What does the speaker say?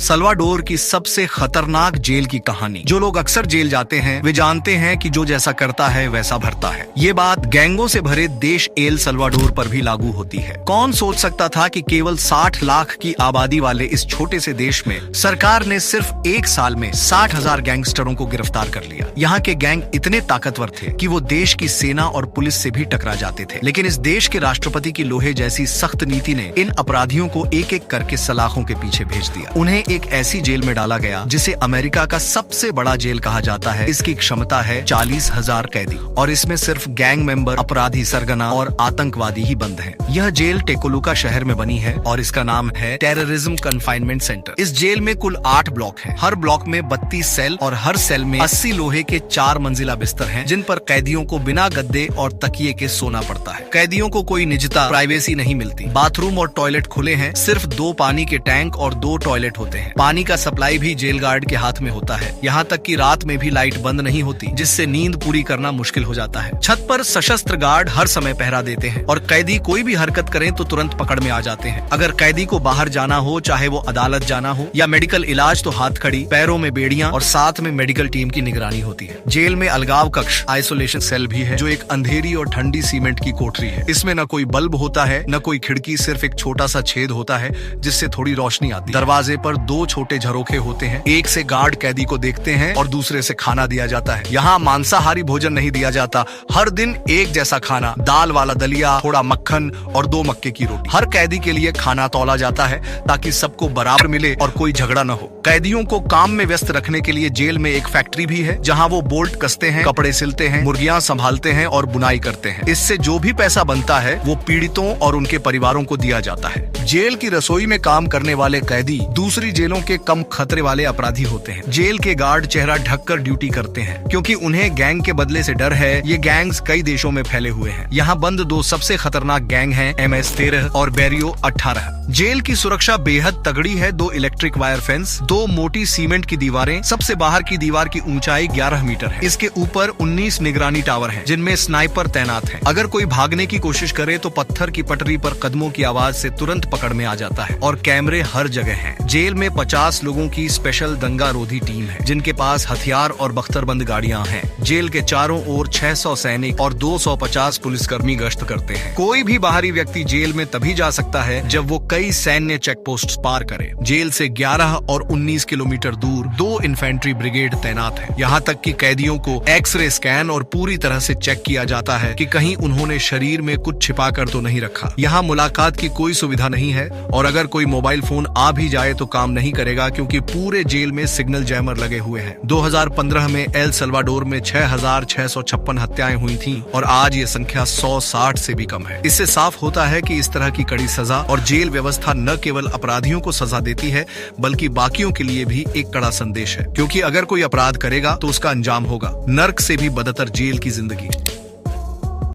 Salvador की सबसे खतरनाक जेल की कहानी। जो लोग अक्सर जेल जाते हैं वे जानते हैं कि जो जैसा करता है वैसा भरता है। ये बात गैंगों से भरे देश एल सल्वाडोर पर भी लागू होती है। कौन सोच सकता था कि केवल 60 लाख की आबादी वाले इस छोटे से देश में सरकार ने सिर्फ एक साल में 60,000 गैंगस्टरों को गिरफ्तार कर लिया। यहाँ के गैंग इतने ताकतवर थे कि वो देश की सेना और पुलिस से भी टकरा जाते थे। लेकिन इस देश के राष्ट्रपति की लोहे जैसी सख्त नीति ने इन अपराधियों को एक एक करके सलाखों के पीछे भेज दिया। उन्हें एक ऐसी जेल में डाला गया जिसे अमेरिका का सबसे बड़ा जेल कहा जाता है। इसकी क्षमता है 40,000 कैदी और इसमें सिर्फ गैंग मेंबर, अपराधी, सरगना और आतंकवादी ही बंद हैं। यह जेल टेकोलुका शहर में बनी है और इसका नाम है टेररिज्म कन्फाइनमेंट सेंटर। इस जेल में कुल 8 ब्लॉक हैं। हर ब्लॉक में 32 सेल और हर सेल में 80 लोहे के 4 मंजिला बिस्तर हैं, जिन पर कैदियों को बिना गद्दे और तकिए के सोना पड़ता है। कैदियों को कोई निजता, प्राइवेसी नहीं मिलती। बाथरूम और टॉयलेट खुले हैं। सिर्फ 2 पानी के टैंक और 2 टॉयलेट होते हैं। पानी का सप्लाई भी जेल गार्ड के हाथ में होता है। यहाँ तक कि रात में भी लाइट बंद नहीं होती, जिससे नींद पूरी करना मुश्किल हो जाता है। छत पर सशस्त्र गार्ड हर समय पहरा देते हैं और कैदी कोई भी हरकत करें तो तुरंत पकड़ में आ जाते हैं। अगर कैदी को बाहर जाना हो, चाहे वो अदालत जाना हो या मेडिकल इलाज, तो हाथकड़ी, पैरों में बेड़ियां और साथ में मेडिकल टीम की निगरानी होती है। जेल में अलगाव कक्ष, आइसोलेशन सेल भी है, जो एक अंधेरी और ठंडी सीमेंट की कोठरी है। इसमें न कोई बल्ब होता है, न कोई खिड़की, सिर्फ एक छोटा सा छेद होता है जिससे थोड़ी रोशनी आती है। दरवाजे पर 2 छोटे झरोखे होते हैं। एक से गार्ड कैदी को देखते हैं और दूसरे से खाना दिया जाता है। यहाँ मांसाहारी भोजन नहीं दिया जाता। हर दिन एक जैसा खाना, दाल वाला दलिया, थोड़ा मक्खन और 2 मक्के की रोटी। हर कैदी के लिए खाना तौला जाता है ताकि सबको बराबर मिले और कोई झगड़ा न हो। कैदियों को काम में व्यस्त रखने के लिए जेल में एक फैक्ट्री भी है, जहाँ वो बोल्ट कसते हैं, कपड़े सिलते हैं, मुर्गियां संभालते हैं और बुनाई करते हैं। इससे जो भी पैसा बनता है वो पीड़ितों और उनके परिवारों को दिया जाता है। जेल की रसोई में काम करने वाले कैदी दूसरी जेलों के कम खतरे वाले अपराधी होते हैं। जेल के गार्ड चेहरा ढककर ड्यूटी करते हैं क्योंकि उन्हें गैंग के बदले से डर है। ये गैंग्स कई देशों में फैले हुए हैं। यहाँ बंद 2 सबसे खतरनाक गैंग हैं, MS-13 और बैरियो 18। जेल की सुरक्षा बेहद तगड़ी है। 2 इलेक्ट्रिक वायर फेंस, 2 मोटी सीमेंट की दीवारें, सबसे बाहर की दीवार की ऊंचाई 11 मीटर है। इसके ऊपर 19 निगरानी टावर हैं, जिनमें स्नाइपर तैनात हैं। अगर कोई भागने की कोशिश करे तो पत्थर की पटरी पर कदमों की आवाज से तुरंत पकड़ में आ जाता है। और कैमरे हर जगह हैं। जेल में 50 लोगों की स्पेशल दंगा रोधी टीम है, जिनके पास हथियार और बख्तरबंद गाड़ियां हैं। जेल के चारों ओर 600 सैनिक और 250 पुलिसकर्मी गश्त करते हैं। कोई भी बाहरी व्यक्ति जेल में तभी जा सकता है जब वो कई सैन्य चेक पोस्ट पार करे। जेल से 11 और 19 किलोमीटर दूर 2 इन्फेंट्री ब्रिगेड तैनात है। यहाँ तक कि कैदियों को एक्सरे स्कैन और पूरी तरह से चेक किया जाता है कि कहीं उन्होंने शरीर में कुछ छिपा कर तो नहीं रखा। यहाँ मुलाकात की कोई सुविधा नहीं है और अगर कोई मोबाइल फोन आ भी जाए तो काम नहीं करेगा, क्योंकि पूरे जेल में सिग्नल जैमर लगे हुए हैं। 2015 में एल सल्वाडोर में 6,656 हत्याएं हुई थीं और आज ये संख्या 160 से भी कम है। इससे साफ होता है कि इस तरह की कड़ी सजा और जेल व्यवस्था न केवल अपराधियों को सजा देती है बल्कि बाकियों के लिए भी एक कड़ा संदेश है, क्योंकि अगर कोई अपराध करेगा तो उसका अंजाम होगा नर्क से भी बदतर जेल की जिंदगी।